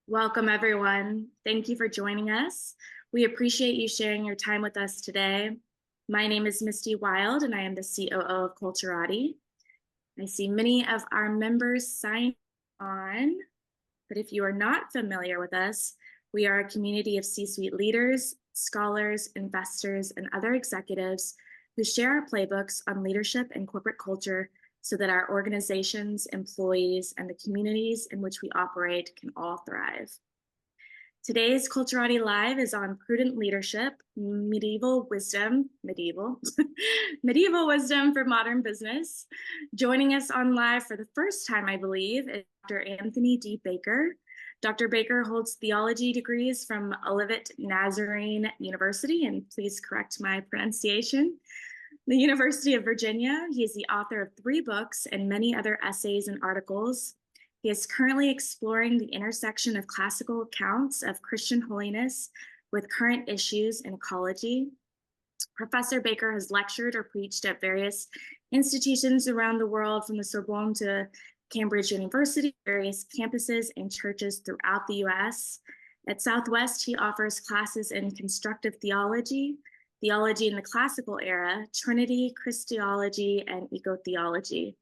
Welcome, everyone. Thank you for joining us. We appreciate you sharing your time with us today. My name is Misty Wild, and I am the COO of Culturati. I see many of our members sign on, but if you are not familiar with us, we are a community of C-suite leaders, scholars, investors, and other executives who share our playbooks on leadership and corporate culture so that our organizations, employees, and the communities in which we operate can all thrive. Today's Culturati Live is on prudent leadership, medieval wisdom for modern business. Joining us on live for the first time, I believe, is Dr. Anthony D. Baker. Dr. Baker holds theology degrees from Olivet Nazarene University, and please correct my pronunciation, the University of Virginia. He is the author of 3 books and many other essays and articles. He is currently exploring the intersection of classical accounts of Christian holiness with current issues in ecology. Professor Baker has lectured or preached at various institutions around the world, from the Sorbonne to Cambridge University, various campuses and churches throughout the US. At Southwest, he offers classes in constructive theology, theology in the classical era, Trinity, Christology, and eco-theology.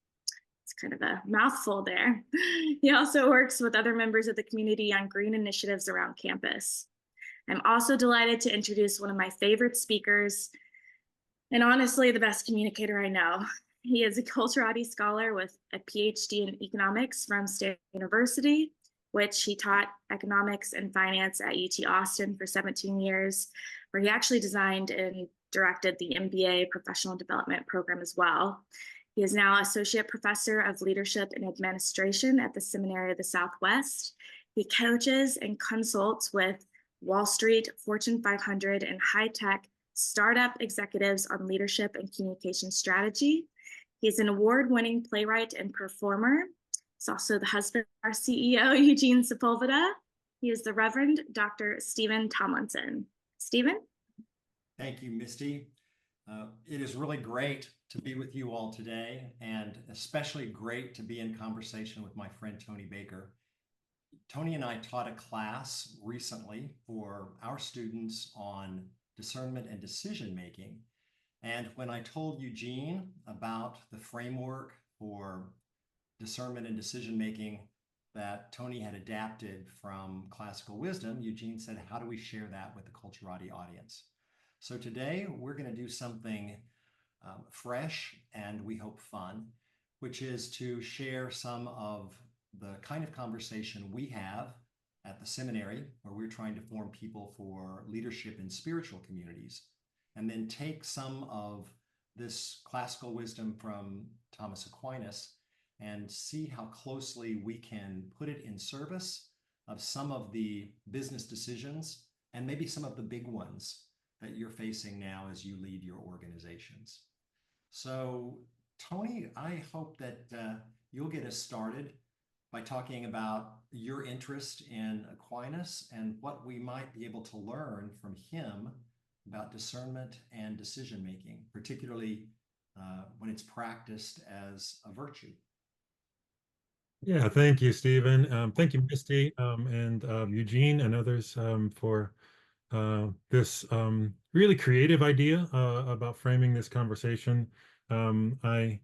It's kind of a mouthful there. He also works with other members of the community on green initiatives around campus. I'm also delighted to introduce one of my favorite speakers, and honestly, the best communicator I know. He is a Culturati scholar with a Ph.D. in economics from Stanford University, which he taught economics and finance at UT Austin for 17 years, where he actually designed and directed the MBA professional development program as well. He is now Associate Professor of Leadership and Administration at the Seminary of the Southwest. He coaches and consults with Wall Street, Fortune 500, and high-tech startup executives on leadership and communication strategy. He is an award-winning playwright and performer. He's also the husband of our CEO, Eugene Sepulveda. He is the Reverend Dr. Stephen Tomlinson. Stephen? Thank you, Misty. It is really great to be with you all today, and especially great to be in conversation with my friend Tony Baker. Tony and I taught a class recently for our students on discernment and decision-making. And when I told Eugene about the framework for discernment and decision-making that Tony had adapted from classical wisdom, Eugene said, how do we share that with the Culturati audience? So today we're going to do something fresh and we hope fun, which is to share some of the kind of conversation we have at the seminary, where we're trying to form people for leadership in spiritual communities, and then take some of this classical wisdom from Thomas Aquinas and see how closely we can put it in service of some of the business decisions and maybe some of the big ones that you're facing now as you lead your organizations. So, Tony, I hope that you'll get us started by talking about your interest in Aquinas and what we might be able to learn from him about discernment and decision-making, particularly when it's practiced as a virtue. Yeah, thank you, Stephen. Thank you, Misty, and Eugene and others for this really creative idea about framing this conversation. I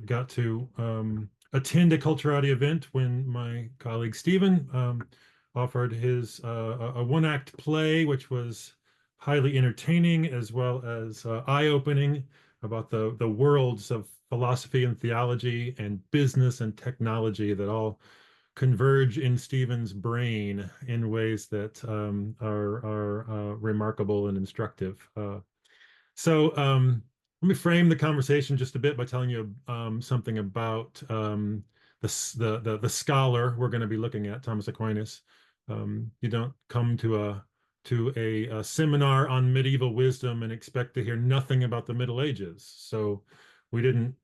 got to attend a Culturati event when my colleague Stephen offered his a one-act play, which was highly entertaining as well as eye-opening about the worlds of philosophy and theology and business and technology that all converge in Stephen's brain in ways that are remarkable and instructive. So let me frame the conversation just a bit by telling you something about the scholar we're going to be looking at, Thomas Aquinas. You don't come to a seminar on medieval wisdom and expect to hear nothing about the Middle Ages. So we didn't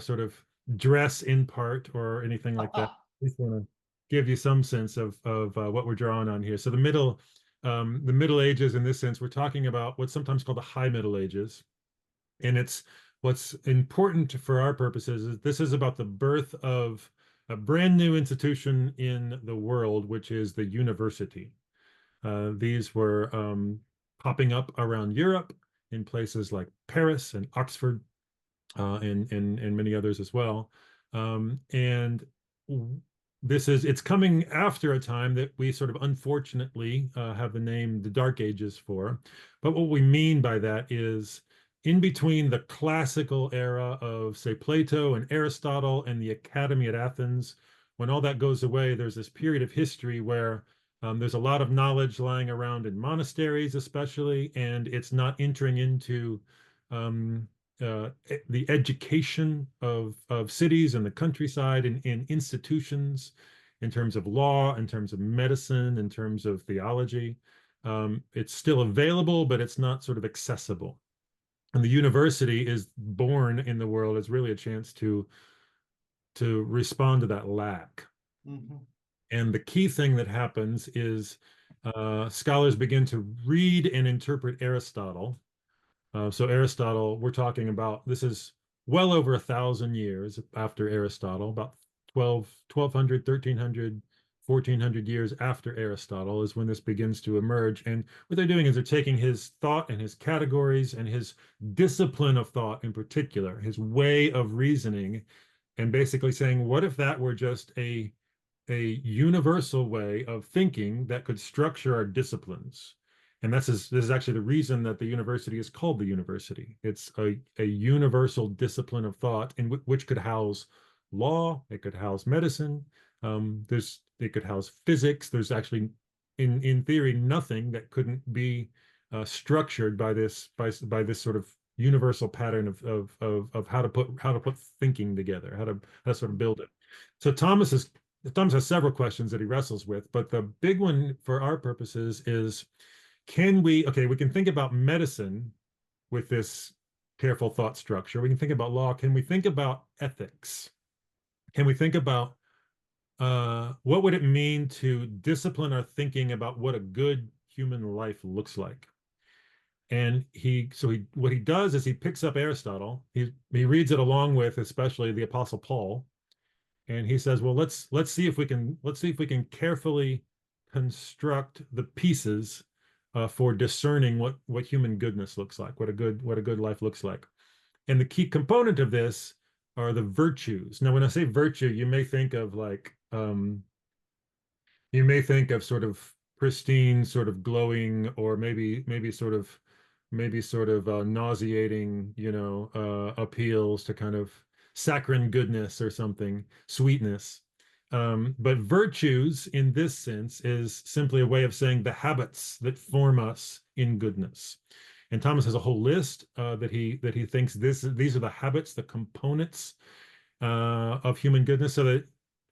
sort of dress in part or anything like that. I just want to give you some sense of what we're drawing on here. So the Middle Ages, in this sense, we're talking about what's sometimes called the High Middle Ages. And it's what's important for our purposes is this is about the birth of a brand new institution in the world, which is the university. These were popping up around Europe in places like Paris and Oxford, and many others as well. And it's coming after a time that we sort of unfortunately have the name the Dark Ages for. But what we mean by that is in between the classical era of, say, Plato and Aristotle and the Academy at Athens, when all that goes away, there's this period of history where there's a lot of knowledge lying around in monasteries, especially, and it's not entering into the education of cities and the countryside and in institutions, in terms of law, in terms of medicine, in terms of theology. It's still available, but it's not sort of accessible. And the university is born in the world as really a chance to respond to that lack. Mm-hmm. And the key thing that happens is scholars begin to read and interpret Aristotle. So Aristotle, we're talking about, this is well over 1,000 years after Aristotle, about 1,200, 1,300, 1,400 years after Aristotle is when this begins to emerge. And what they're doing is they're taking his thought and his categories and his discipline of thought in particular, his way of reasoning, and basically saying, what if that were just a universal way of thinking that could structure our disciplines? And this is actually the reason that the university is called the university. It's a universal discipline of thought in which could house law, it could house medicine, it could house physics. There's actually, in theory, nothing that couldn't be structured by this sort of universal pattern of how to put thinking together, how to sort of build it. So Thomas has several questions that he wrestles with, but the big one for our purposes is, we can think about medicine with this careful thought structure. We can think about law. Can we think about ethics? Can we think about what would it mean to discipline our thinking about what a good human life looks like? And what he does is he picks up Aristotle. He reads it along with especially the Apostle Paul, and he says, well, let's see if we can carefully construct the pieces for discerning what human goodness looks like, what a good life looks like. And the key component of this are the virtues. Now, when I say virtue, you may think of sort of pristine, sort of glowing, or maybe sort of nauseating, appeals to kind of saccharine goodness or something, sweetness. But virtues in this sense is simply a way of saying the habits that form us in goodness. And Thomas has a whole list that he thinks these are the habits, the components of human goodness. So that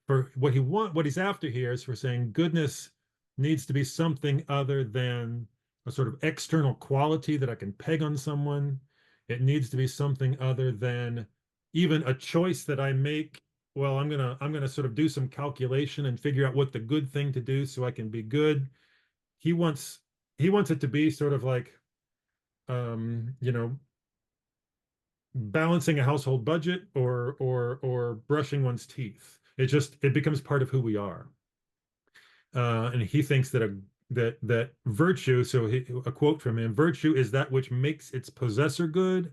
for what he's after here is for saying goodness needs to be something other than a sort of external quality that I can peg on someone. It needs to be something other than even a choice that I make. Well, I'm gonna sort of do some calculation and figure out what the good thing to do so I can be good. He wants it to be sort of like balancing a household budget or brushing one's teeth. It becomes part of who we are. And he thinks that virtue, so a quote from him, virtue is that which makes its possessor good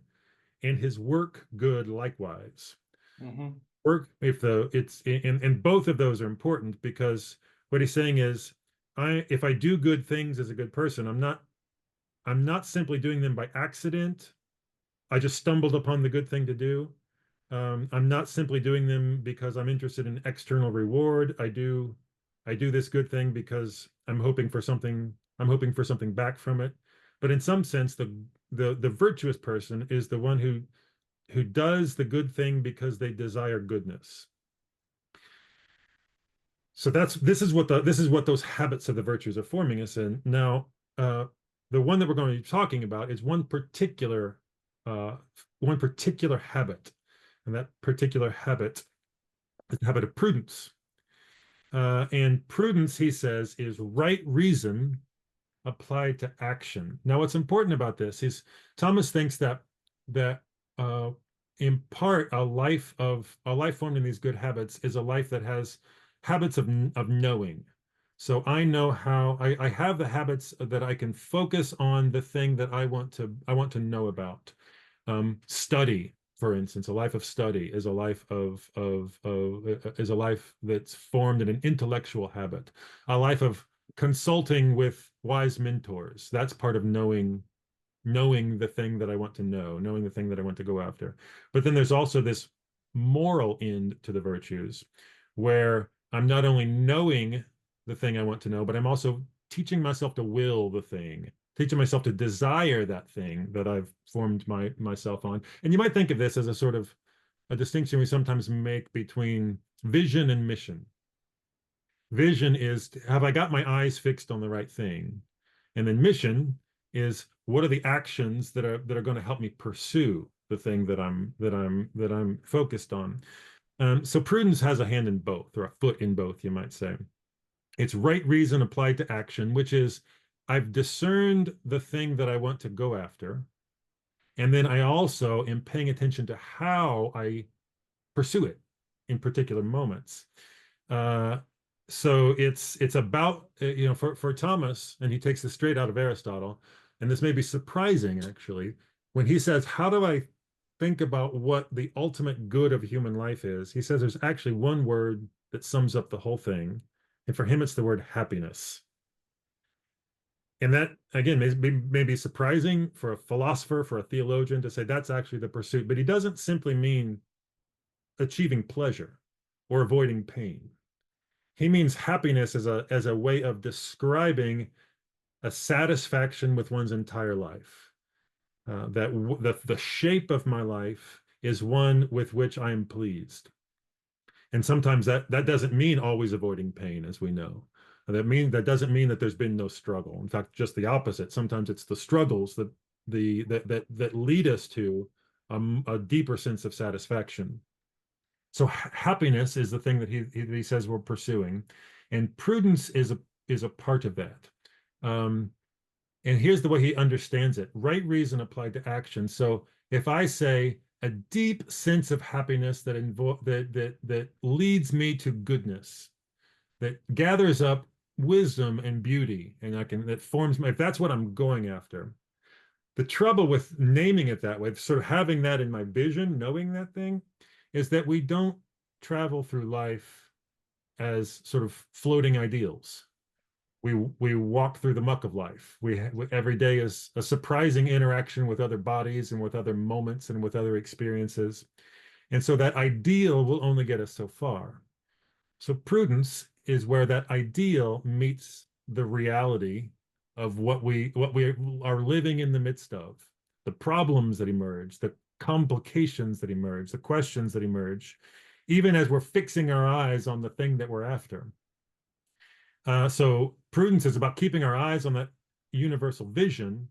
and his work good likewise. Mm-hmm. Work, and both of those are important, because what he's saying is, if I do good things as a good person, I'm not simply doing them by accident. I just stumbled upon the good thing to do. I'm not simply doing them because I'm interested in external reward. I do this good thing because I'm hoping for something back from it. But in some sense, the virtuous person is the one who does the good thing because they desire goodness. So this is what those habits of the virtues are forming us in. Now, the one that we're going to be talking about is one particular habit, and that particular habit is the habit of prudence. And prudence, he says, is right reason applied to action. Now, what's important about this is Thomas thinks that in part, a life formed in these good habits is a life that has habits of knowing. So I know how I have the habits that I can focus on the thing that I want to know about. Study, for instance, a life of study is a life is a life that's formed in an intellectual habit. A life of consulting with wise mentors. That's part of knowing the thing that I want to know, knowing the thing that I want to go after. But then there's also this moral end to the virtues where I'm not only knowing the thing I want to know, but I'm also teaching myself to will the thing, teaching myself to desire that thing that I've formed myself on. And you might think of this as a sort of a distinction we sometimes make between vision and mission. Vision is, have I got my eyes fixed on the right thing? And then mission is, what are the actions that are going to help me pursue the thing that I'm focused on? So prudence has a hand in both, or a foot in both, you might say. It's right reason applied to action, which is I've discerned the thing that I want to go after, and then I also am paying attention to how I pursue it in particular moments. So it's about, for Thomas, and he takes this straight out of Aristotle, and this may be surprising actually, when he says, how do I think about what the ultimate good of human life is? He says there's actually one word that sums up the whole thing, and for him it's the word happiness. And that, again, may be surprising for a philosopher, for a theologian to say that's actually the pursuit, but he doesn't simply mean achieving pleasure or avoiding pain. He means happiness as a way of describing a satisfaction with one's entire life. That the shape of my life is one with which I am pleased. And sometimes that doesn't mean always avoiding pain, as we know. That doesn't mean that there's been no struggle. In fact, just the opposite. Sometimes it's the struggles that lead us to a deeper sense of satisfaction. So happiness is the thing that he says we're pursuing, and prudence is a part of that. And here's the way he understands it: right reason applied to action. So if I say a deep sense of happiness that leads me to goodness, that gathers up wisdom and beauty, and that forms if that's what I'm going after. The trouble with naming it that way, sort of having that in my vision, knowing that thing, is that we don't travel through life as sort of floating ideals. We walk through the muck of life. Every day is a surprising interaction with other bodies and with other moments and with other experiences. And so that ideal will only get us so far. So prudence is where that ideal meets the reality of what we are living in the midst of, the problems that emerge, the complications that emerge, the questions that emerge, even as we're fixing our eyes on the thing that we're after. So prudence is about keeping our eyes on that universal vision,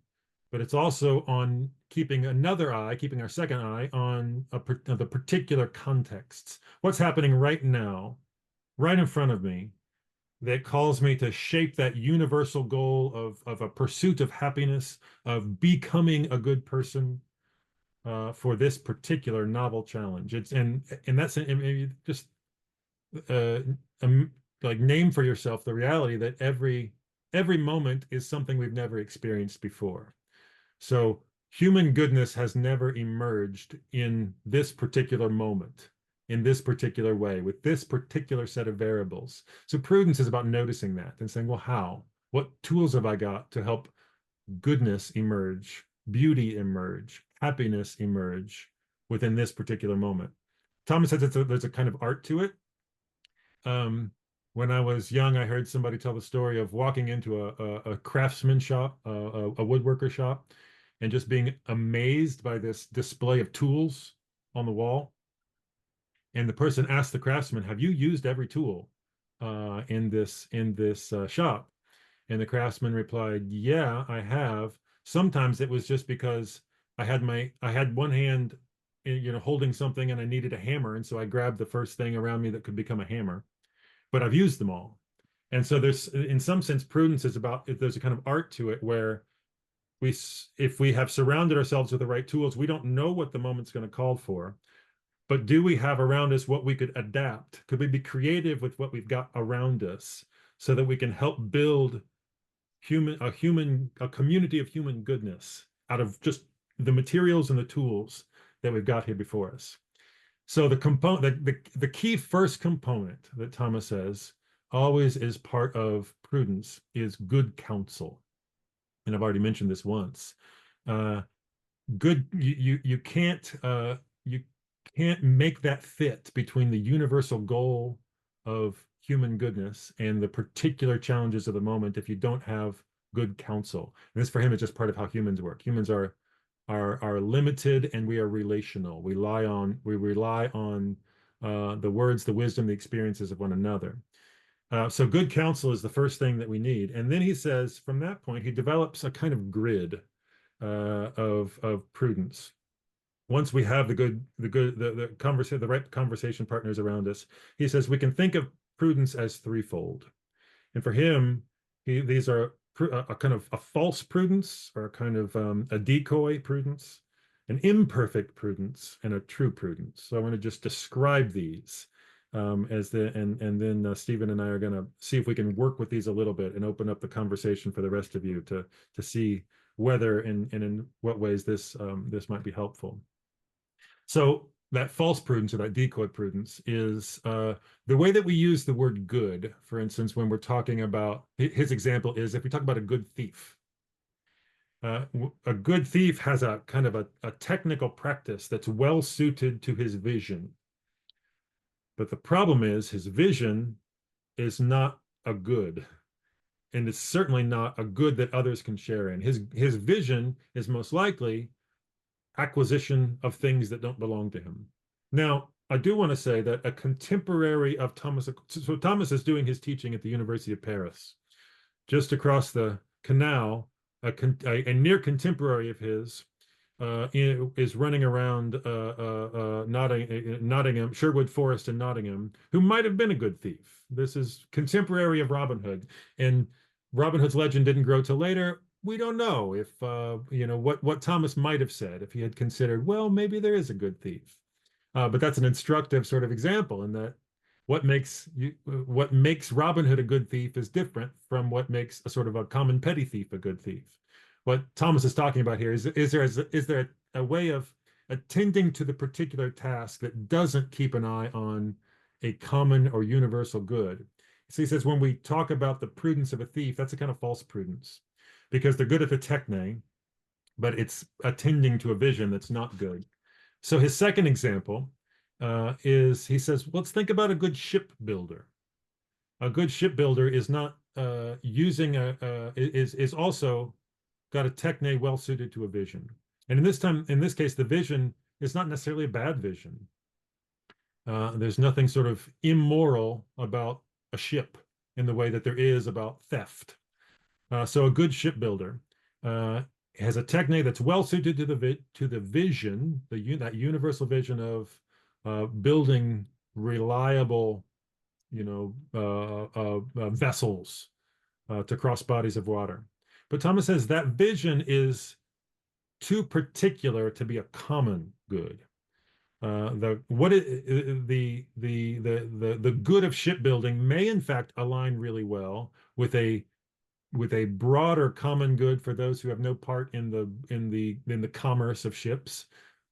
but it's also on keeping our second eye on the particular contexts. What's happening right now, right in front of me, that calls me to shape that universal goal of a pursuit of happiness, of becoming a good person, for this particular novel challenge. And that's just like name for yourself the reality that every moment is something we've never experienced before. So human goodness has never emerged in this particular moment, in this particular way, with this particular set of variables. So prudence is about noticing that and saying, well, how? What tools have I got to help goodness emerge, beauty emerge, happiness emerge within this particular moment? Thomas says there's a kind of art to it. When I was young, I heard somebody tell the story of walking into a craftsman shop, a woodworker shop, and just being amazed by this display of tools on the wall. And the person asked the craftsman, "Have you used every tool in this shop?" And the craftsman replied, "Yeah, I have. Sometimes it was just because I had one hand, holding something, and I needed a hammer, and so I grabbed the first thing around me that could become a hammer. But I've used them all." And so there's, in some sense, prudence is about, there's a kind of art to it where if we have surrounded ourselves with the right tools, we don't know what the moment's going to call for. But do we have around us what we could adapt? Could we be creative with what we've got around us so that we can help build a community of human goodness out of just the materials and the tools that we've got here before us? So the key first component that Thomas says always is part of prudence is good counsel. And I've already mentioned this once. Good, you can't make that fit between the universal goal of human goodness and the particular challenges of the moment if you don't have good counsel. And this for him is just part of how humans work. Humans are limited and we are relational. We rely on the words, the wisdom, the experiences of one another. So good counsel is the first thing that we need. And then he says, from that point, he develops a kind of grid of prudence. Once we have the right conversation partners around us, he says we can think of prudence as threefold. And for him, these are a kind of a false prudence, or a kind of a decoy prudence, an imperfect prudence, and a true prudence. So I want to just describe these and then Stephen and I are going to see if we can work with these a little bit and open up the conversation for the rest of you to see whether and in what ways this might be helpful. So that false prudence, or that decoy prudence, is the way that we use the word good. For instance, when we're talking about, his example is if we talk about a good thief. A good thief has a kind of a technical practice that's well suited to his vision. But the problem is his vision is not a good, and it's certainly not a good that others can share in. His vision is most likely acquisition of things that don't belong to him. Now, I do want to say that a contemporary of Thomas, so Thomas is doing his teaching at the University of Paris. Just across the canal, a near contemporary of his is running around Nottingham, Sherwood Forest in Nottingham, who might have been a good thief. This is contemporary of Robin Hood, and Robin Hood's legend didn't grow till later. We don't know if what Thomas might have said if he had considered, well, maybe there is a good thief. But that's an instructive sort of example in that what makes Robin Hood a good thief is different from what makes a sort of a common petty thief a good thief. What Thomas is talking about here is there a way of attending to the particular task that doesn't keep an eye on a common or universal good. So he says when we talk about the prudence of a thief, that's a kind of false prudence, because they're good at the techne, but it's attending to a vision that's not good. So his second example is, he says, let's think about a good shipbuilder. A good shipbuilder is not is also got a techne well suited to a vision. And in this case, the vision is not necessarily a bad vision. There's nothing sort of immoral about a ship in the way that there is about theft. So a good shipbuilder has a techne that's well suited to the vision, that universal vision of building reliable, vessels to cross bodies of water. But Thomas says that vision is too particular to be a common good. The good of shipbuilding may in fact align really well with a broader common good for those who have no part in the commerce of ships,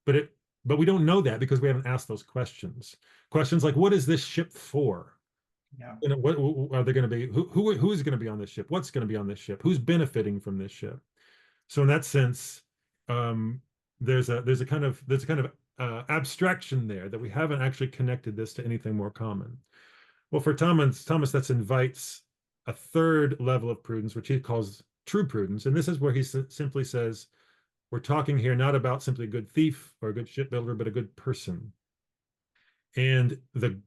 but we don't know that because we haven't asked those questions. Questions like, what is this ship for? Yeah. What are they going to be? Who is going to be on this ship? What's going to be on this ship? Who's benefiting from this ship? So in that sense, there's a kind of abstraction there that we haven't actually connected this to anything more common. Well, for Thomas, that invites a third level of prudence, which he calls true prudence. And this is where he simply says, we're talking here not about simply a good thief or a good shipbuilder, but a good person. And the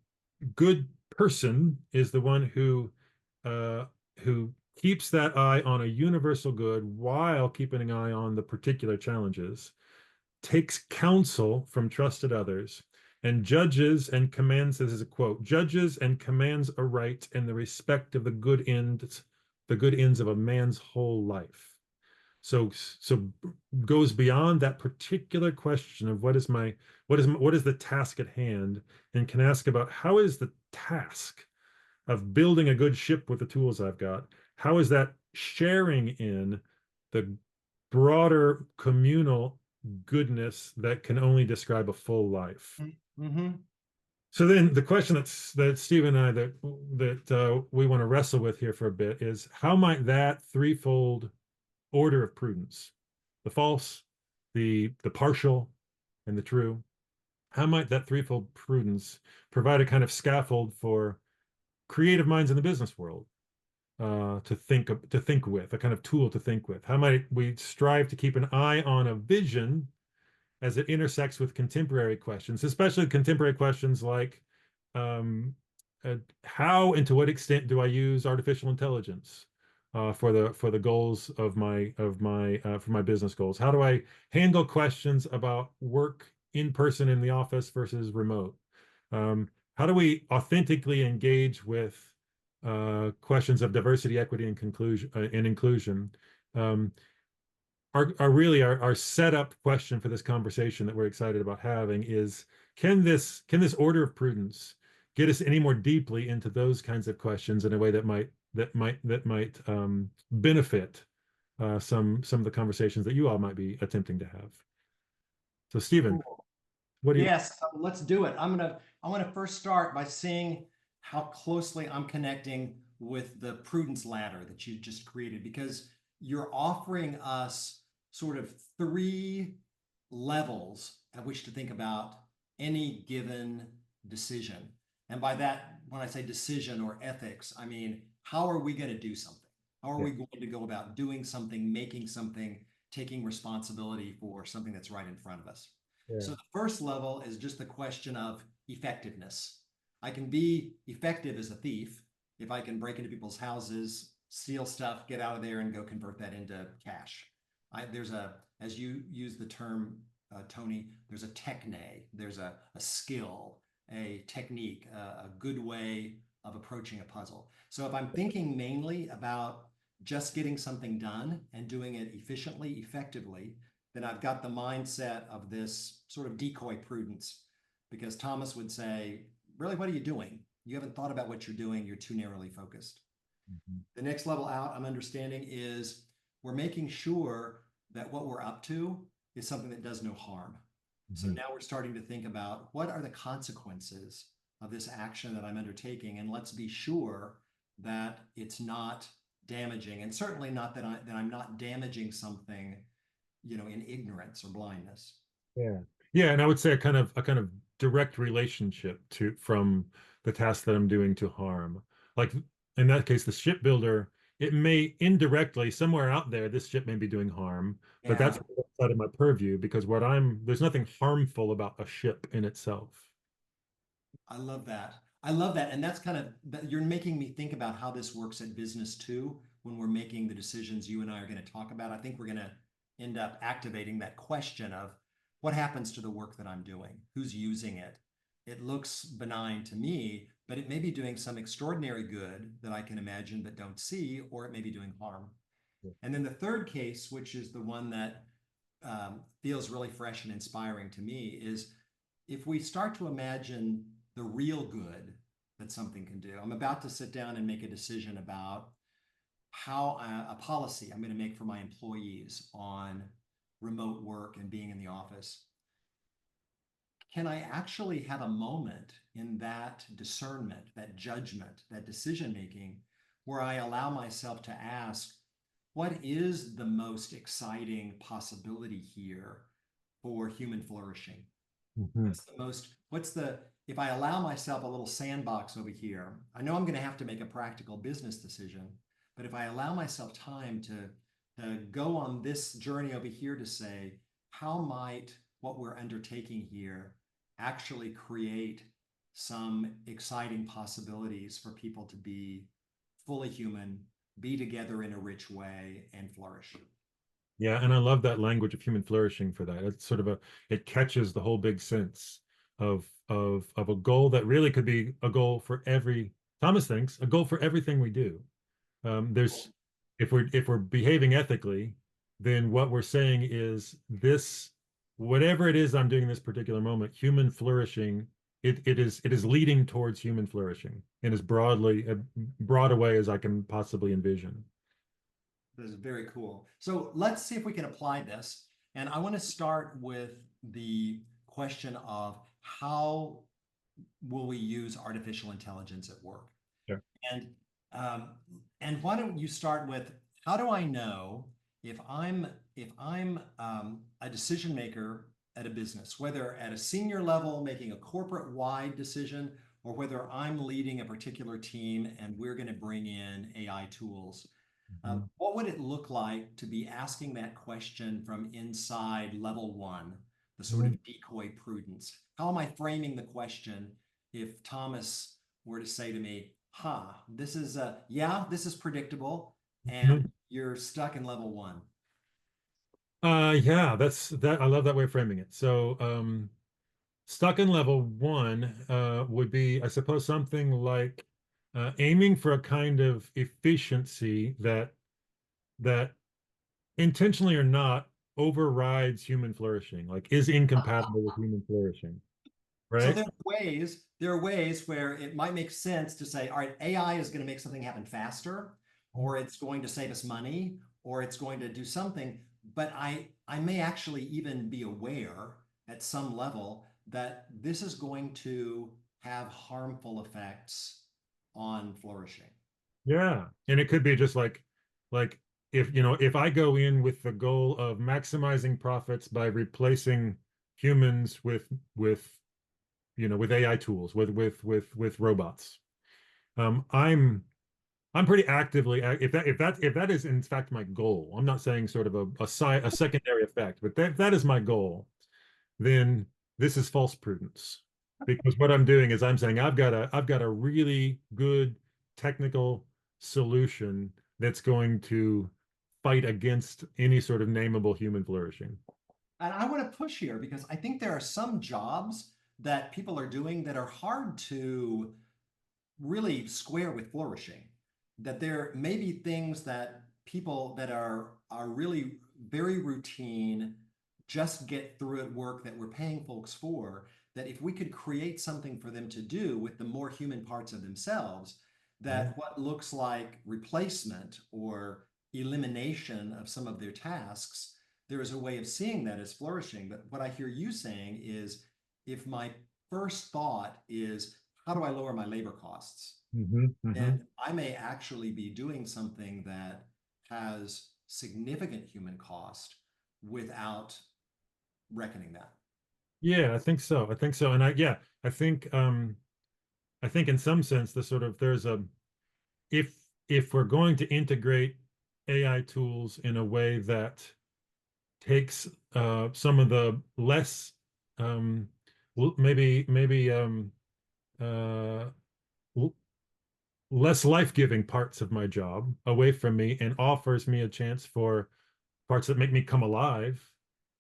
good person is the one who keeps that eye on a universal good while keeping an eye on the particular challenges, takes counsel from trusted others, and judges and commands, this is a quote, judges and commands aright in the respect of the good ends of a man's whole life. so goes beyond that particular question of what is the task at hand, and can ask about how is the task of building a good ship with the tools I've got, how is that sharing in the broader communal goodness that can only describe a full life. Mm-hmm. So then the question that Steve and I we want to wrestle with here for a bit is, how might that threefold order of prudence, the false, the partial, and the true, how might that threefold prudence provide a kind of scaffold for creative minds in the business world, to think with, a kind of tool to think with? How might we strive to keep an eye on a vision as it intersects with contemporary questions, especially contemporary questions like, um, how and to what extent do I use artificial intelligence for the goals of my for my business goals? How do I handle questions about work in person in the office versus remote? How do we authentically engage with questions of diversity, equity, and inclusion? Our setup question for this conversation that we're excited about having is, can this order of prudence get us any more deeply into those kinds of questions in a way that might benefit some of the conversations that you all might be attempting to have? So, Stephen, Cool. what do you? Yes, let's do it. I want to first start by seeing how closely I'm connecting with the prudence ladder that you just created, because you're offering us sort of three levels at which to think about any given decision. And by that, when I say decision or ethics, I mean, how are we going to do something? How are we going to go about doing something, making something, taking responsibility for something that's right in front of us? Yeah. So the first level is just the question of effectiveness. I can be effective as a thief if I can break into people's houses, steal stuff, get out of there, and go convert that into cash. As you use the term, Tony, there's a techne, there's a skill, a technique, a good way of approaching a puzzle. So if I'm thinking mainly about just getting something done and doing it efficiently, effectively, then I've got the mindset of this sort of decoy prudence, because Thomas would say, really, what are you doing? You haven't thought about what you're doing. You're too narrowly focused. Mm-hmm. The next level out, I'm understanding, is we're making sure that what we're up to is something that does no harm. Mm-hmm. So now we're starting to think about, what are the consequences of this action that I'm undertaking? And let's be sure that it's not damaging, and certainly not that I'm not damaging something, in ignorance or blindness. Yeah, and I would say a kind of direct relationship from the task that I'm doing to harm. Like in that case, the shipbuilder, it may indirectly, somewhere out there, this ship may be doing harm, but that's outside of my purview, because there's nothing harmful about a ship in itself. I love that. I love that. And that's you're making me think about how this works at business too, when we're making the decisions you and I are going to talk about. I think we're going to end up activating that question of, what happens to the work that I'm doing? Who's using it? It looks benign to me, but it may be doing some extraordinary good that I can imagine but don't see, or it may be doing harm. Yeah. And then the third case, which is the one that feels really fresh and inspiring to me, is if we start to imagine the real good that something can do. I'm about to sit down and make a decision about how a policy I'm going to make for my employees on remote work and being in the office. Can I actually have a moment in that discernment, that judgment, that decision making, where I allow myself to ask, what is the most exciting possibility here for human flourishing? Mm-hmm. If I allow myself a little sandbox over here, I know I'm going to have to make a practical business decision, but if I allow myself time to go on this journey over here to say, how might what we're undertaking here actually create some exciting possibilities for people to be fully human, be together in a rich way, and flourish? Yeah, and I love that language of human flourishing for that. It's sort of it catches the whole big sense of a goal that really could be a goal for Thomas thinks, a goal for everything we do. If we're behaving ethically, then what we're saying is this, whatever it is I'm doing in this particular moment, human flourishing, it is leading towards human flourishing in as broad a way as I can possibly envision. This is very cool. So let's see if we can apply this. And I want to start with the question of how will we use artificial intelligence at work? Sure. And um, and why don't you start with how do I know if I'm a decision maker at a business, whether at a senior level making a corporate wide decision, or whether I'm leading a particular team and we're going to bring in AI tools. Mhm. What would it look like to be asking that question from inside level one, the sort Mhm. of decoy prudence? How am I framing the question if Thomas were to say to me, yeah, this is predictable, and Mhm. you're stuck in level one? Yeah, that's that. I love that way of framing it. So, stuck in level one would be, I suppose, something like aiming for a kind of efficiency that intentionally or not overrides human flourishing, like is incompatible with human flourishing, So right? there are ways where it might make sense to say, all right, AI is going to make something happen faster, or it's going to save us money, or it's going to do something. But I may actually even be aware at some level that this is going to have harmful effects on flourishing. Yeah. And it could be just like if I go in with the goal of maximizing profits by replacing humans with AI tools, with robots. I'm pretty actively if that is in fact my goal. I'm not saying sort of a secondary effect, but that is my goal. Then this is false prudence, because what I'm doing is I'm saying I've got a really good technical solution that's going to fight against any sort of nameable human flourishing. And I want to push here because I think there are some jobs that people are doing that are hard to really square with flourishing. That there may be things that people that are really very routine, just get through it work that we're paying folks for, that if we could create something for them to do with the more human parts of themselves, Mhm. that what looks like replacement or elimination of some of their tasks, there is a way of seeing that as flourishing. But what I hear you saying is if my first thought is, how do I lower my labor costs? Mhm. Mhm. Then I may actually be doing something that has significant human cost without reckoning that. Yeah, I think so. I think so. And I think in some sense the sort of there's a if we're going to integrate AI tools in a way that takes some of the less maybe uh, less life-giving parts of my job away from me and offers me a chance for parts that make me come alive,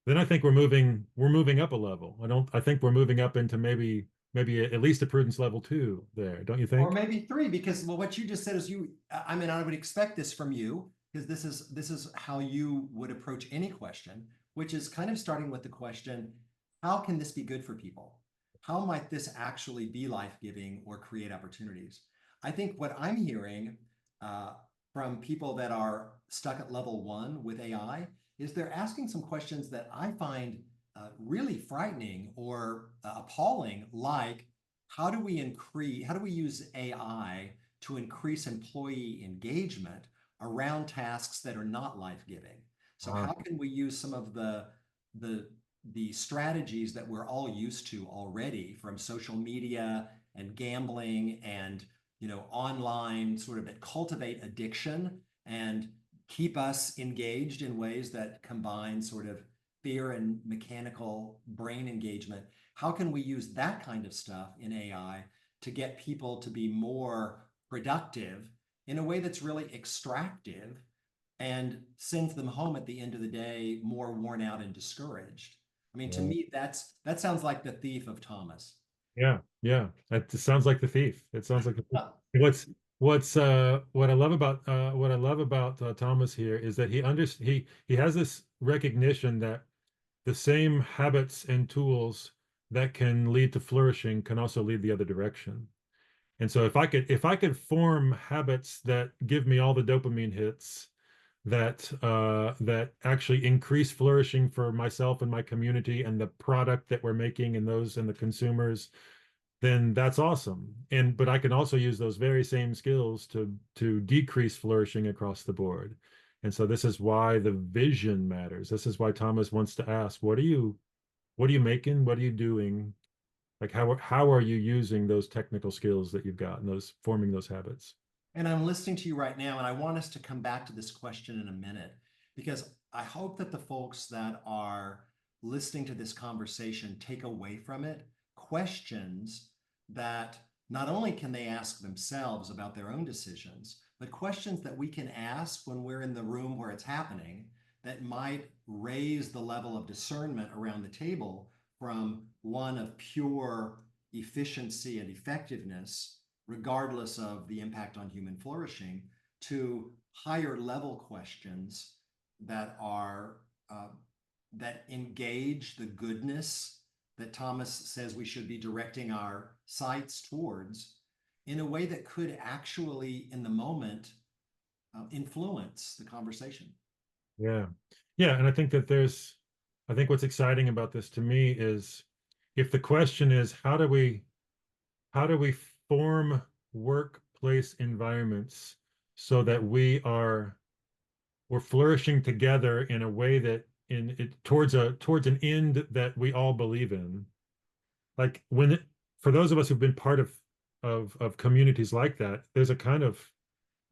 then I think we're moving up a level. I think we're moving up into maybe at least a prudence level two there, don't you Or think? maybe three, because well, what you just said is I mean, I would expect this from you, because this is how you would approach any question, which is kind of starting with the question, how can this be good for people? How might this actually be life-giving or create opportunities? I think what I'm hearing uh, from people that are stuck at level one with AI is they're asking some questions that I find really frightening or appalling, like how do we use AI to increase employee engagement around tasks that are not life-giving? So Ah, how can we use some of the the strategies that we're all used to already from social media and gambling and online sort of that cultivate addiction and keep us engaged in ways that combine sort of fear and mechanical brain engagement? How can we use that kind of stuff in AI to get people to be more productive in a way that's really extractive and sends them home at the end of the day more worn out and discouraged? I mean, to yeah. me, that sounds like the thief of Thomas. Yeah, yeah. It sounds like the thief. It sounds like the thief. What's what I love about Thomas here is that he has this recognition that the same habits and tools that can lead to flourishing can also lead the other direction. And so if I could form habits that give me all the dopamine hits that actually increase flourishing for myself and my community and the product that we're making and those and the consumers, then that's awesome. But I can also use those very same skills to decrease flourishing across the board. And so this is why the vision matters. This is why Thomas wants to ask, what are you making? What are you doing? Like how are you using those technical skills that you've got and those forming those habits? And I'm listening to you right now, and I want us to come back to this question in a minute, because I hope that the folks that are listening to this conversation take away from it questions that not only can they ask themselves about their own decisions, but questions that we can ask when we're in the room where it's happening that might raise the level of discernment around the table from one of pure efficiency and effectiveness, regardless of the impact on human flourishing, to higher level questions that are that engage the goodness that Thomas says we should be directing our sights towards in a way that could actually, in the moment, influence the conversation. Yeah. Yeah. And I think what's exciting about this to me is if the question is how do we form workplace environments so that we're flourishing together in a way that in it towards an end that we all believe in. Like for those of us who've been part of communities like that, there's a kind of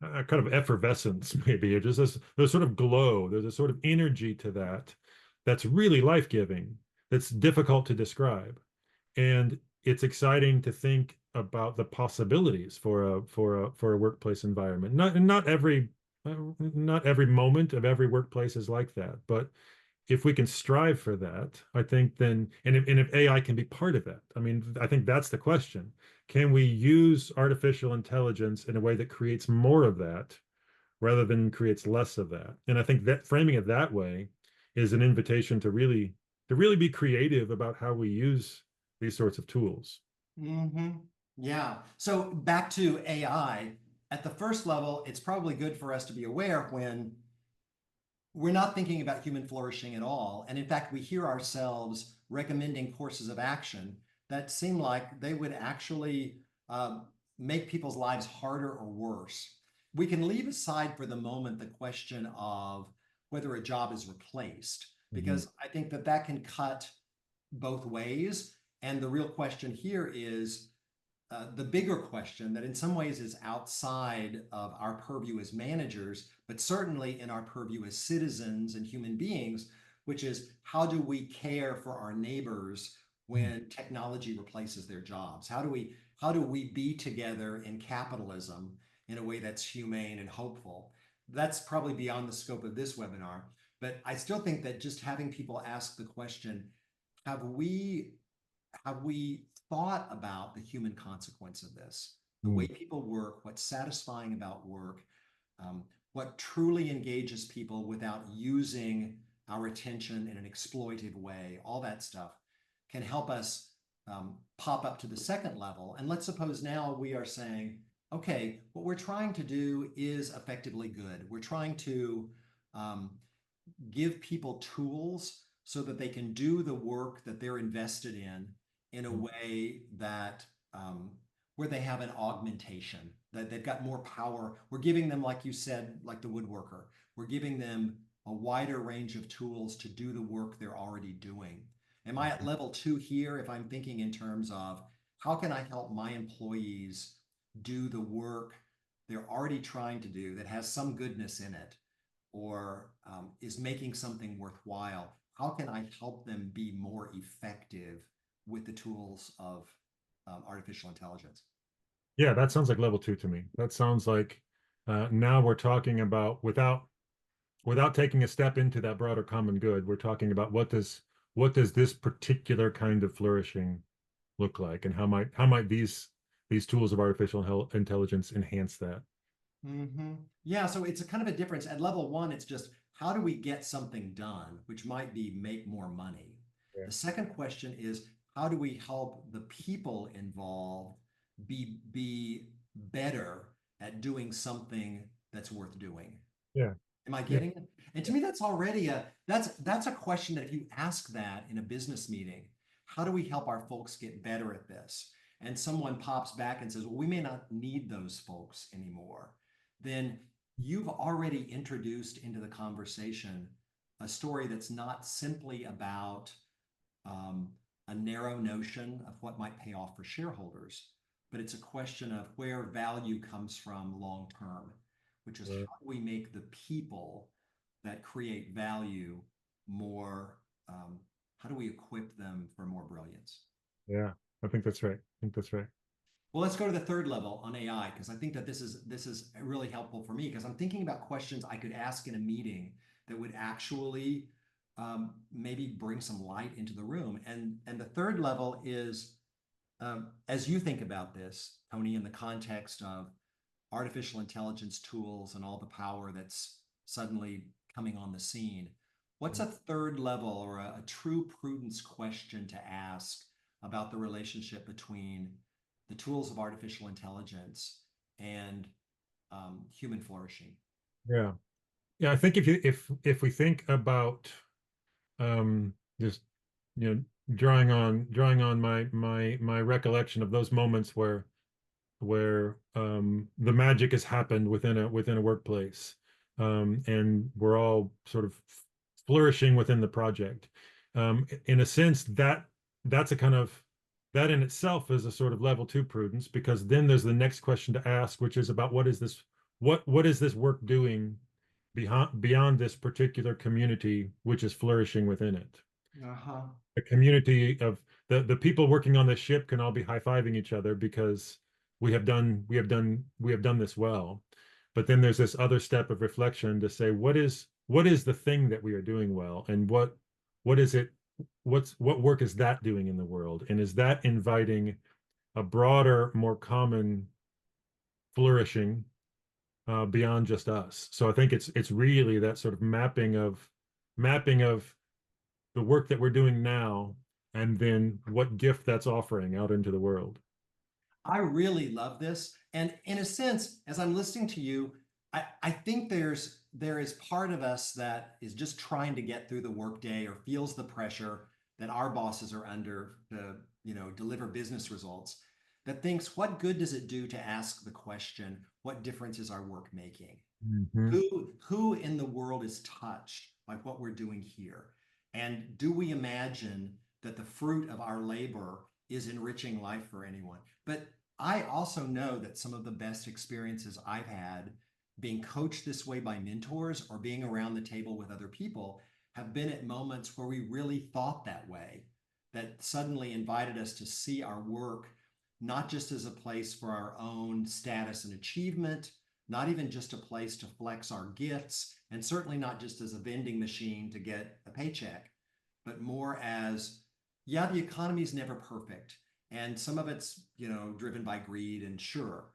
effervescence, maybe, or just there's sort of glow. There's a sort of energy to that that's really life-giving, that's difficult to describe. And it's exciting to think about the possibilities for a workplace environment. Not every moment of every workplace is like that, but if we can strive for that, I think then, and if AI can be part of that, I mean, I think that's the question. Can we use artificial intelligence in a way that creates more of that rather than creates less of that? And I think that framing it that way is an invitation to really be creative about how we use these sorts of tools. Mm-hmm. Yeah. So back to AI, at the first level, it's probably good for us to be aware when we're not thinking about human flourishing at all. And in fact, we hear ourselves recommending courses of action that seem like they would actually make people's lives harder or worse. We can leave aside for the moment the question of whether a job is replaced, because I think that that can cut both ways. And the real question here is the bigger question that in some ways is outside of our purview as managers, but certainly in our purview as citizens and human beings, which is how do we care for our neighbors when technology replaces their jobs? How do we be together in capitalism in a way that's humane and hopeful? That's probably beyond the scope of this webinar, but I still think that just having people ask the question, have we thought about the human consequence of this, the way people work, what's satisfying about work, what truly engages people without using our attention in an exploitive way, all that stuff can help us pop up to the second level. And let's suppose now we are saying, okay, what we're trying to do is effectively good. We're trying to give people tools so that they can do the work that they're invested in a way that where they have an augmentation, that they've got more power. We're giving them, like you said, like the woodworker, we're giving them a wider range of tools to do the work they're already doing. Am I at level 2 here if I'm thinking in terms of how can I help my employees do the work they're already trying to do that has some goodness in it or is making something worthwhile? How can I help them be more effective with the tools of artificial intelligence? Yeah, that sounds like level 2 to me. That sounds like now we're talking about without taking a step into that broader common good, we're talking about what does this particular kind of flourishing look like, and how might these tools of artificial intelligence enhance that. Yeah, so it's a kind of a difference. At level one, it's just how do we get something done, which might be make more money. Yeah. The second question is how do we help the people involved be better at doing something that's worth doing? Yeah. Am I Yeah. getting it? And to me, that's already that's a question that if you ask that in a business meeting, how do we help our folks get better at this? And someone pops back and says, well, we may not need those folks anymore. Then you've already introduced into the conversation a story that's not simply about a narrow notion of what might pay off for shareholders, but it's a question of where value comes from long term, which is how do we make the people that create value more, how do we equip them for more brilliance? Yeah, I think that's right. I think that's right. Well, let's go to the third level on AI, because I think that this is really helpful for me because I'm thinking about questions I could ask in a meeting that would actually maybe bring some light into the room. And the third level is, as you think about this, Tony, in the context of artificial intelligence tools and all the power that's suddenly coming on the scene, what's a third level or a true prudence question to ask about the relationship between the tools of artificial intelligence and human flourishing? Yeah. Yeah, I think if we think about just drawing on my recollection of those moments where the magic has happened within a workplace, and we're all sort of flourishing within the project. In a sense, that's a kind of that in itself is a sort of level two prudence, because then there's the next question to ask, which is about what is this work doing beyond this particular community, which is flourishing within it. The community of the people working on this ship can all be high-fiving each other because we have done this well. But then there's this other step of reflection to say, what is the thing that we are doing well, and what is it, what work is that doing in the world, and is that inviting a broader, more common flourishing beyond just us? So I think it's really that sort of mapping of the work that we're doing now, and then what gift that's offering out into the world. I really love this. And in a sense, as I'm listening to you, I think there is part of us that is just trying to get through the workday or feels the pressure that our bosses are under to, deliver business results, that thinks, what good does it do to ask the question, what difference is our work making? Mm-hmm. Who in the world is touched by what we're doing here? And do we imagine that the fruit of our labor is enriching life for anyone? But I also know that some of the best experiences I've had being coached this way by mentors or being around the table with other people have been at moments where we really thought that way, that suddenly invited us to see our work not just as a place for our own status and achievement, not even just a place to flex our gifts, and certainly not just as a vending machine to get a paycheck, but more as, yeah, the economy is never perfect. And some of it's, driven by greed, and sure,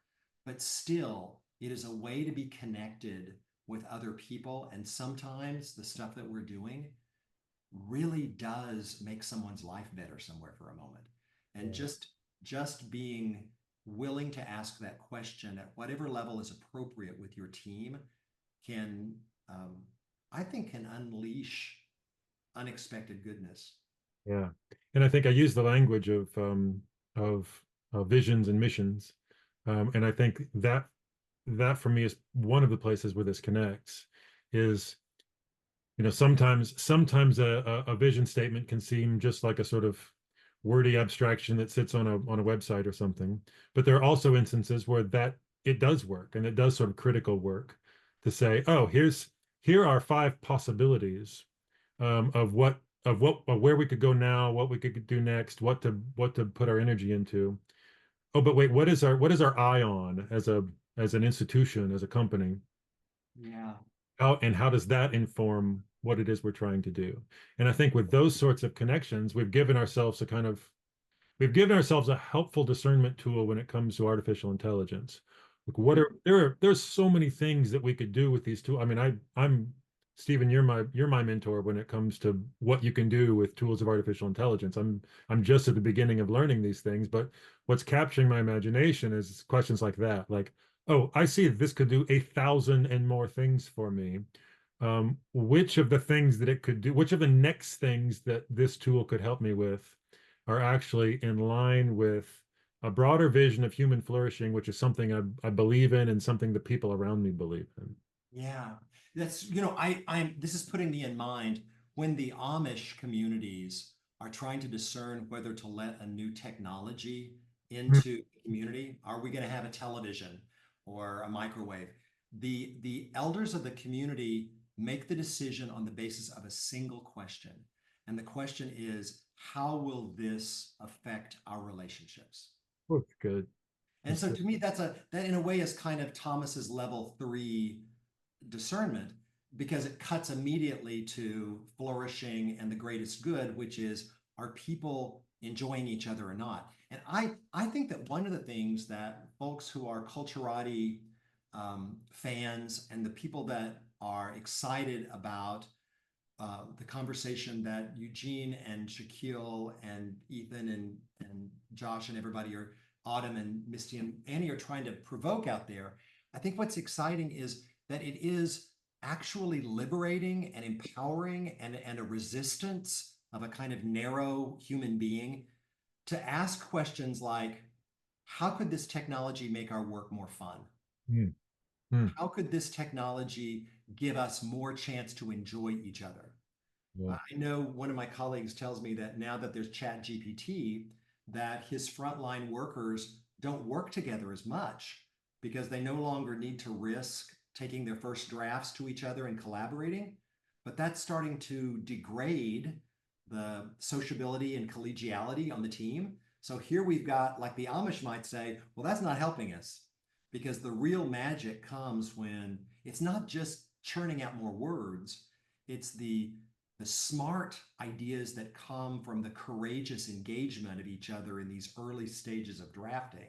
but still it is a way to be connected with other people. And sometimes the stuff that we're doing really does make someone's life better somewhere for a moment. And just being willing to ask that question at whatever level is appropriate with your team can, I think, can unleash unexpected goodness. Yeah, and I think I use the language of visions and missions, and I think that for me is one of the places where this connects. Is sometimes a vision statement can seem just like a sort of wordy abstraction that sits on a website or something, but there are also instances where that it does work, and it does sort of critical work to say, oh, here are 5 possibilities of where we could go now, what we could do next, what to put our energy into. Oh, but wait, what is our eye on as an institution, as a company? Yeah. How does that inform what it is we're trying to do? And I think with those sorts of connections, we've given ourselves a kind of we've given ourselves a helpful discernment tool when it comes to artificial intelligence. Like what are there's so many things that we could do with these tools. I mean, I'm Stephen, you're my mentor when it comes to what you can do with tools of artificial intelligence. I'm just at the beginning of learning these things, but what's capturing my imagination is questions like that. Like, oh, I see that this could do 1,000 and more things for me. Which of the things that it could do, which of the next things that this tool could help me with are actually in line with a broader vision of human flourishing, which is something I believe in and something the people around me believe in. Yeah, that's, I'm this is putting me in mind when the Amish communities are trying to discern whether to let a new technology into the community. Are we going to have a television or a microwave? The elders of the community make the decision on the basis of a single question. And the question is, how will this affect our relationships? Oh, good. And That's so good. to me, that in a way is kind of Thomas's level 3 discernment, because it cuts immediately to flourishing and the greatest good, which is, are people enjoying each other or not? And I think that one of the things that folks who are culturati fans and the people that are excited about the conversation that Eugene and Shaquille and Ethan and Josh and everybody, are Autumn and Misty and Annie, are trying to provoke out there. I think what's exciting is that it is actually liberating and empowering and a resistance of a kind of narrow human being to ask questions like, how could this technology make our work more fun? Mm, mm, How could this technology give us more chance to enjoy each other? yeah. I know one of my colleagues tells me that now that there's Chat GPT, that his frontline workers don't work together as much because they no longer need to risk taking their first drafts to each other and collaborating. But that's starting to degrade the sociability and collegiality on the team. So here we've got, like the Amish might say, well, that's not helping us, because the real magic comes when it's not just churning out more words, it's the smart ideas that come from the courageous engagement of each other in these early stages of drafting.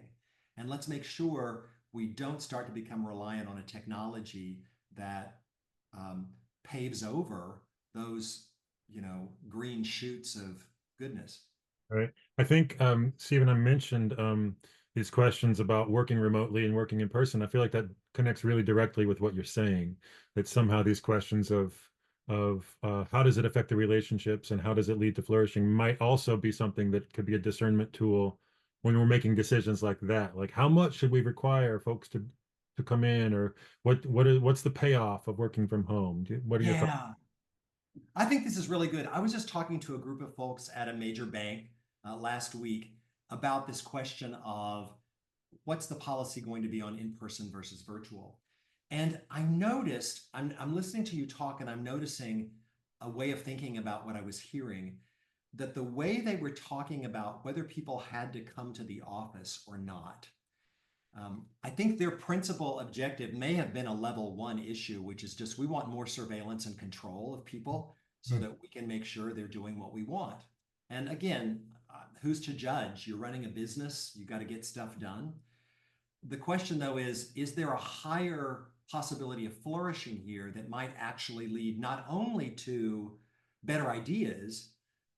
And let's make sure we don't start to become reliant on a technology that paves over those, green shoots of goodness. Right. I think, Stephen, I mentioned these questions about working remotely and working in person. I feel like that connects really directly with what you're saying, that somehow these questions of how does it affect the relationships and how does it lead to flourishing might also be something that could be a discernment tool when we're making decisions like that. Like how much should we require folks to come in, or what's the payoff of working from home? What are your thoughts? Yeah, I think this is really good. I was just talking to a group of folks at a major bank last week about this question of what's the policy going to be on in-person versus virtual. And I noticed, I'm listening to you talk and I'm noticing a way of thinking about what I was hearing, that the way they were talking about whether people had to come to the office or not, I think their principal objective may have been a level 1 issue, which is just, we want more surveillance and control of people so Hmm. that we can make sure they're doing what we want. And again, who's to judge? You're running a business, you got to get stuff done. The question, though, is there a higher possibility of flourishing here that might actually lead not only to better ideas,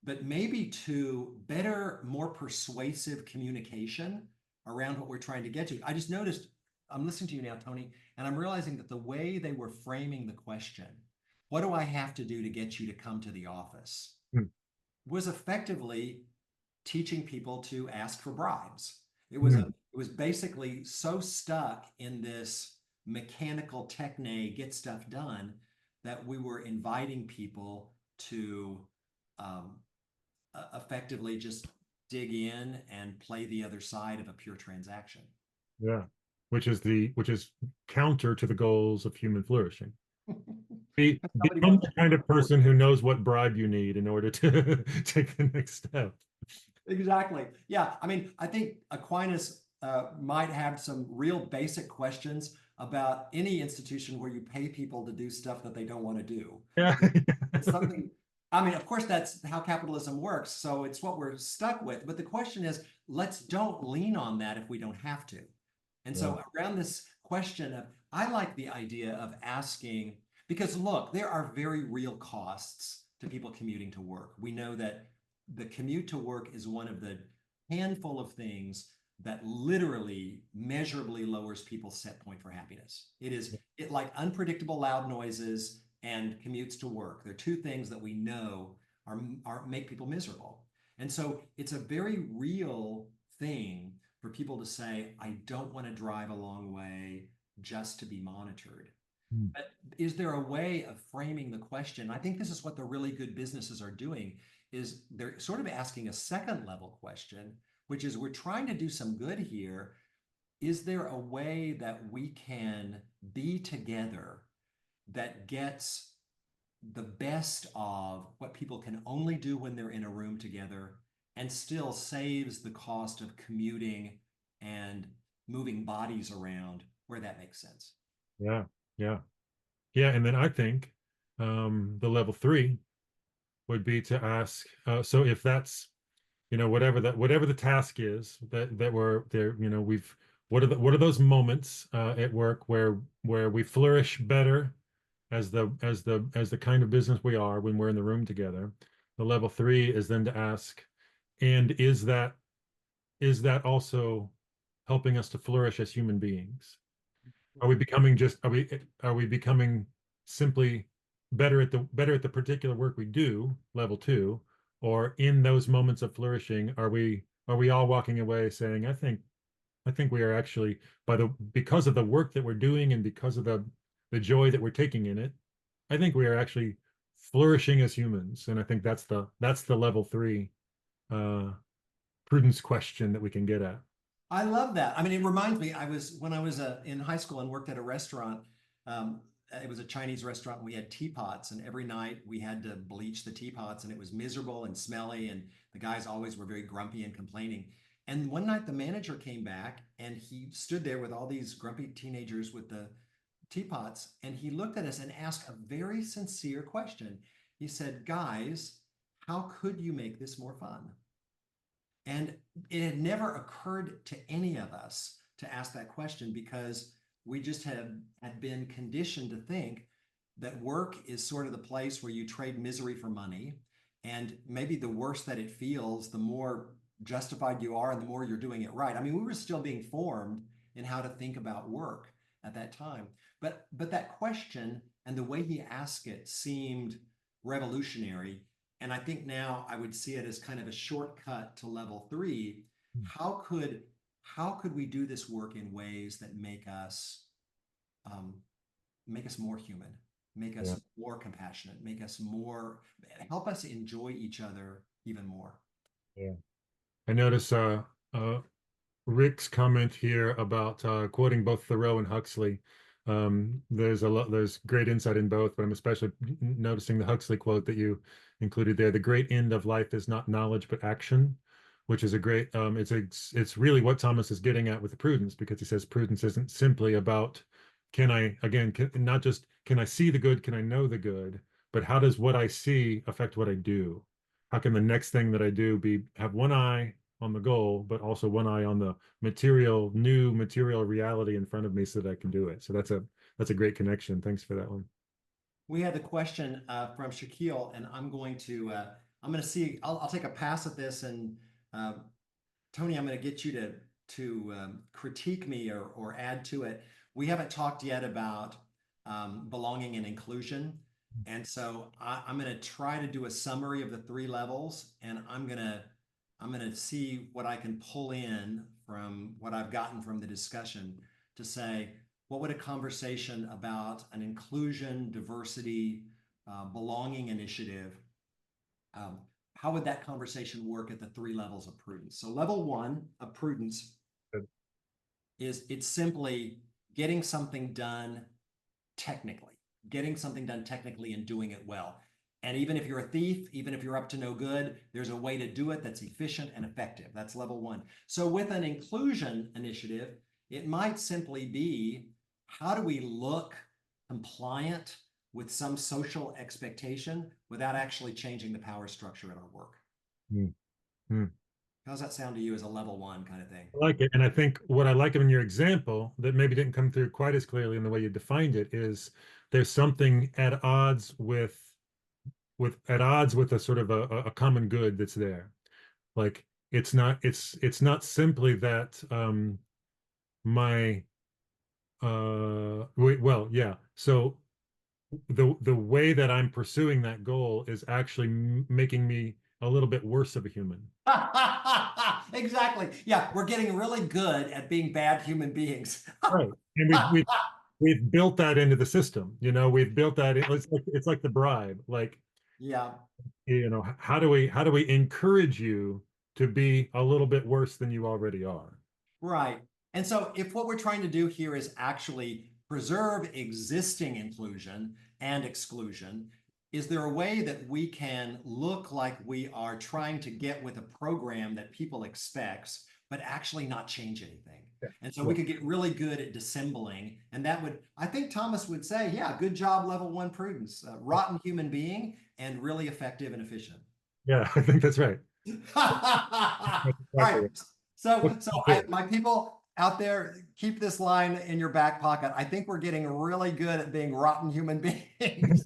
but maybe to better, more persuasive communication around what we're trying to get to? I just noticed, I'm listening to you now, Tony, and I'm realizing that the way they were framing the question, what do I have to do to get you to come to the office, Hmm. was effectively teaching people to ask for bribes. Hmm. It was basically so stuck in this mechanical techne get stuff done that we were inviting people to um, effectively just dig in and play the other side of a pure transaction. Yeah, which is counter to the goals of human flourishing. Somebody Become wants the to kind of report. person who knows what bribe you need in order to take the next step. Exactly. Yeah. I mean, I think Aquinas might have some real basic questions about any institution where you pay people to do stuff that they don't want to do. Yeah. It's something I mean, of course, that's how capitalism works. So it's what we're stuck with. But the question is, don't lean on that if we don't have to. And Yeah. so around this question of, I like the idea of asking, because look, there are very real costs to people commuting to work. We know that the commute to work is one of the handful of things that literally measurably lowers people's set point for happiness. It like unpredictable loud noises and commutes to work. They're two things that we know are make people miserable. And so it's a very real thing for people to say, I don't want to drive a long way just to be monitored. Mm. But is there a way of framing the question? I think this is what the really good businesses are doing, is they're sort of asking a second level question, which is, we're trying to do some good here. Is there a way that we can be together that gets the best of what people can only do when they're in a room together and still saves the cost of commuting and moving bodies around where that makes sense? Yeah. Yeah. Yeah. And then I think the level 3 would be to ask, so if that's, whatever the task is that we're there, what are those moments at work where we flourish better as the kind of business we are when we're in the room together. The level 3 is then to ask, and is that also helping us to flourish as human beings? Are we becoming simply better at the particular work we do, level 2, or in those moments of flourishing, are we all walking away saying, I think we are actually, because of the work that we're doing and because of the joy that we're taking in it, I think we are actually flourishing as humans. And I think that's the level 3 uh prudence question that we can get at. I love that. I mean, it reminds me, when I was in high school and worked at a restaurant, um, it was a Chinese restaurant, and we had teapots, and every night we had to bleach the teapots, and it was miserable and smelly, and the guys always were very grumpy and complaining. And one night the manager came back, and he stood there with all these grumpy teenagers with the teapots, and he looked at us and asked a very sincere question. He said, "Guys, how could you make this more fun?" And it had never occurred to any of us to ask that question, because we just had been conditioned to think that work is sort of the place where you trade misery for money. And maybe the worse that it feels, the more justified you are and the more you're doing it right. I mean, we were still being formed in how to think about work at that time. But that question and the way he asked it seemed revolutionary. And I think now I would see it as kind of a shortcut to level 3. How could we do this work in ways that um, make us more human, make us Yeah. more compassionate, help us enjoy each other even more? Yeah. I notice uh Rick's comment here about quoting both Thoreau and Huxley. There's great insight in both, but I'm especially noticing the Huxley quote that you included there. The great end of life is not knowledge, but action, which is a great, it's really what Thomas is getting at with the prudence, because he says prudence isn't simply about, not just, can I see the good, can I know the good, but how does what I see affect what I do? How can the next thing that I do have one eye on the goal, but also one eye on the new material reality in front of me so that I can do it. So that's a great connection. Thanks for that one. We had a question from Shaquille, and I'm going to see. I'll take a pass at this, and uh, Tony, I'm going to get you to critique me or add to it. We haven't talked yet about belonging and inclusion, and so I'm going to try to do a summary of the 3 levels, and I'm going to see what I can pull in from what I've gotten from the discussion to say, what would a conversation about an inclusion, diversity, belonging initiative, how would that conversation work at the 3 levels of prudence? So level 1 of prudence it's simply getting something done technically, and doing it well. And even if you're a thief, even if you're up to no good, there's a way to do it that's efficient and effective. That's level 1. So with an inclusion initiative, it might simply be, how do we look compliant, with some social expectation without actually changing the power structure at our work. Mm-hmm. How's that sound to you as a level one kind of thing? I like it. And I think what I like in your example that maybe didn't come through quite as clearly in the way you defined it is there's something at odds with a sort of a common good that's there. Like it's not simply that my well, yeah. So the way that I'm pursuing that goal is actually making me a little bit worse of a human. Exactly. Yeah, we're getting really good at being bad human beings. Right. And we've built that into the system. You know, we've built that in, it's like the bribe. Like, Yeah. you know, how do we encourage you to be a little bit worse than you already are? Right. And so if what we're trying to do here is actually preserve existing inclusion and exclusion, is there a way that we can look like we are trying to get with a program that people expects, but actually not change anything? Yeah. And so we could get really good at dissembling. And that would, I think Thomas would say, yeah, good job, level one prudence, rotten human being, and really effective and efficient. Yeah, I think that's right. All That's right. exactly right. So my people out there, keep this line in your back pocket. I think we're getting really good at being rotten human beings.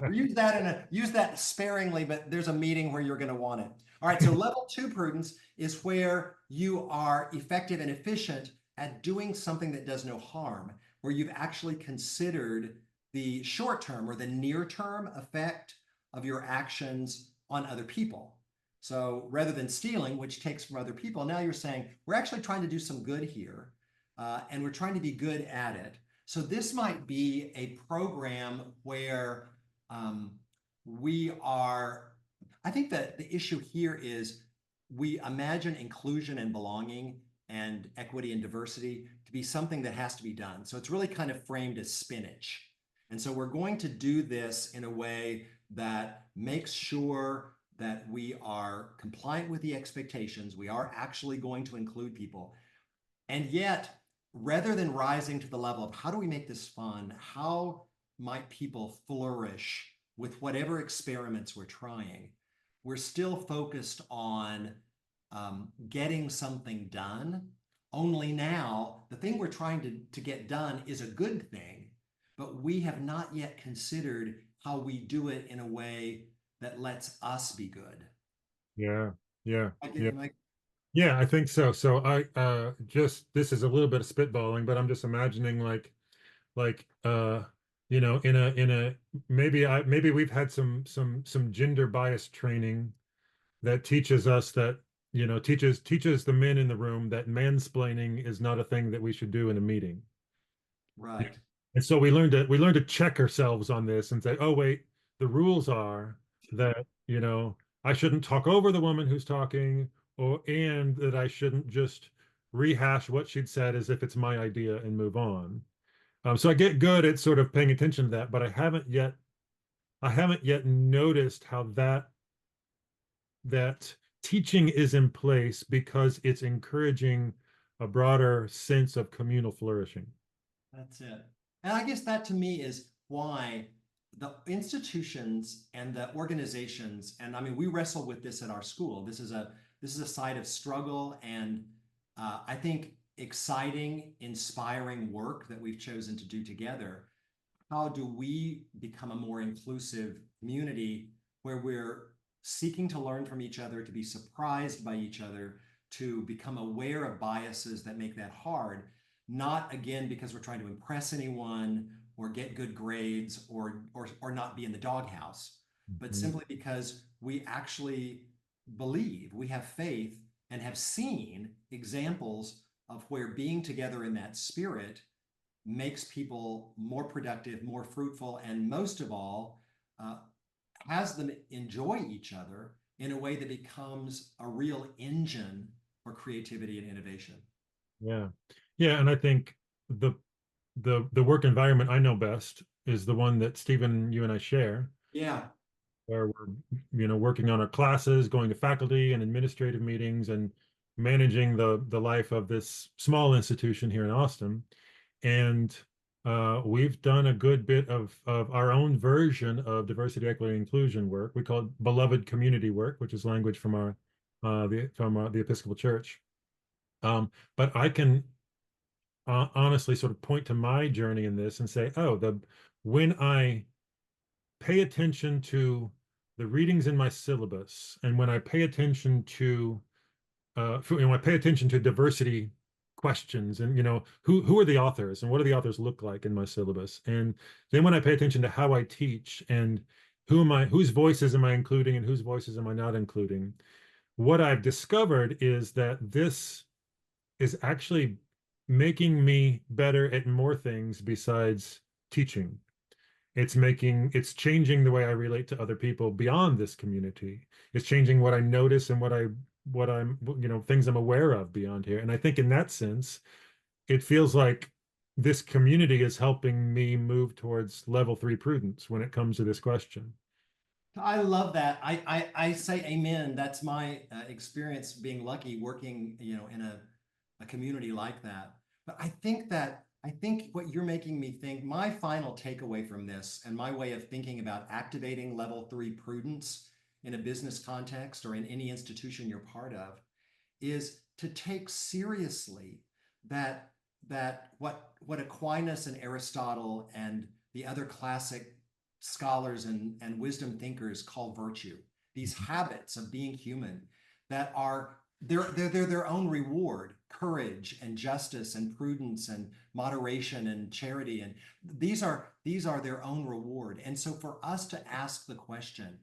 Use that sparingly, but there's a meeting where you're going to want it. All right. So level two prudence is where you are effective and efficient at doing something that does no harm, where you've actually considered the short term or the near term effect of your actions on other people. So rather than stealing, which takes from other people, now you're saying we're actually trying to do some good here, and we're trying to be good at it. So this might be a program where we are, I think that the issue here is we imagine inclusion and belonging and equity and diversity to be something that has to be done. So it's really kind of framed as spinach. And so we're going to do this in a way that makes sure that we are compliant with the expectations. We are actually going to include people. And yet, rather than rising to the level of how do we make this fun, how might people flourish with whatever experiments we're trying, we're still focused on getting something done. Only now, the thing we're trying to get done is a good thing, but we have not yet considered how we do it in a way that lets us be good. Yeah, yeah, yeah. Like, Yeah, I think so. So I just this is a little bit of spitballing, but I'm just imagining like you know, in a maybe we've had some gender bias training that teaches us that, you know, teaches the men in the room that mansplaining is not a thing that we should do in a meeting. right. And so we learn to check ourselves on this and say, oh wait, the rules are that, you know, I shouldn't talk over the woman who's talking, or and that I shouldn't just rehash what she'd said as if it's my idea and move on. So I get good at sort of paying attention to that, but I haven't yet noticed how that teaching is in place because it's encouraging a broader sense of communal flourishing. That's it. And I guess that to me is why the institutions and the organizations, and I mean, we wrestle with this at our school. This is a side of struggle and I think exciting, inspiring work that we've chosen to do together. How do we become a more inclusive community where we're seeking to learn from each other, to be surprised by each other, to become aware of biases that make that hard, not again because we're trying to impress anyone or get good grades or not be in the doghouse, but simply because we actually believe, we have faith and have seen examples of where being together in that spirit makes people more productive, more fruitful, and most of all, has them enjoy each other in a way that becomes a real engine for creativity and innovation. Yeah. Yeah, and I think the the work environment I know best is the one that Stephen, you and I share, Yeah. where we're, you know, working on our classes, going to faculty and administrative meetings, and managing the life of this small institution here in Austin. And we've done a good bit of our own version of diversity, equity, and inclusion work. We call it beloved community work, which is language from the Episcopal Church. But I can honestly sort of point to my journey in this and say, oh, when I pay attention to the readings in my syllabus, and when I pay attention to I pay attention to diversity questions, and who are the authors and what do the authors look like in my syllabus, and then when I pay attention to how I teach and whose voices am I including and whose voices am I not including, what I've discovered is that this is actually making me better at more things besides teaching. It's changing the way I relate to other people beyond this community. It's changing what I notice and what I'm, things I'm aware of beyond here. And I think in that sense, it feels like this community is helping me move towards level 3 prudence when it comes to this question. I love that. I say amen. That's my experience being lucky working, in a community like that. But I think what you're making me think, my final takeaway from this and my way of thinking about activating level 3 prudence in a business context or in any institution you're part of is to take seriously what Aquinas and Aristotle and the other classic scholars and wisdom thinkers call virtue, these habits of being human that are they're their own reward: courage and justice and prudence and moderation and charity, and these are their own reward. And so for us to ask the question,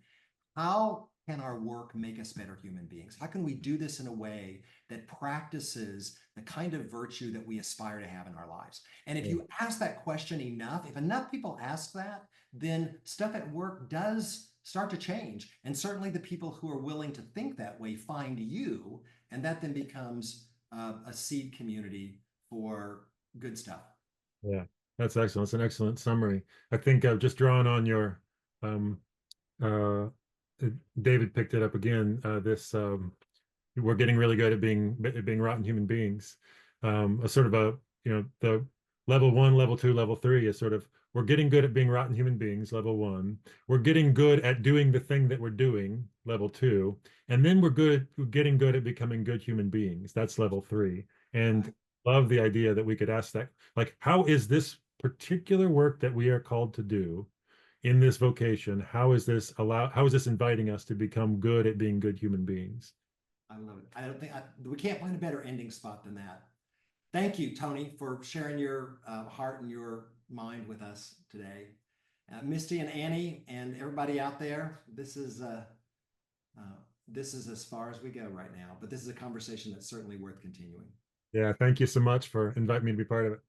how can our work make us better human beings? How can we do this in a way that practices the kind of virtue that we aspire to have in our lives? And if you ask that question enough, if enough people ask that, then stuff at work does start to change. And certainly the people who are willing to think that way find you, and that then becomes a seed community for good stuff. Yeah, that's excellent. It's an excellent summary. I think I've just drawn on your uh, David picked it up again. We're getting really good at being rotten human beings. A sort of the level 1, level 2, level 3 is sort of, we're getting good at being rotten human beings, level 1. We're getting good at doing the thing that we're doing, level 2, and then we're getting good at becoming good human beings. That's level 3. And love the idea that we could ask that, like, how is this particular work that we are called to do in this vocation, how is this inviting us to become good at being good human beings? I love it. I don't think we can't find a better ending spot than that. Thank you, Tony, for sharing your heart and your mind with us today. Misty and Annie and everybody out there, this is as far as we go right now, but this is a conversation that's certainly worth continuing. Yeah, thank you so much for inviting me to be part of it.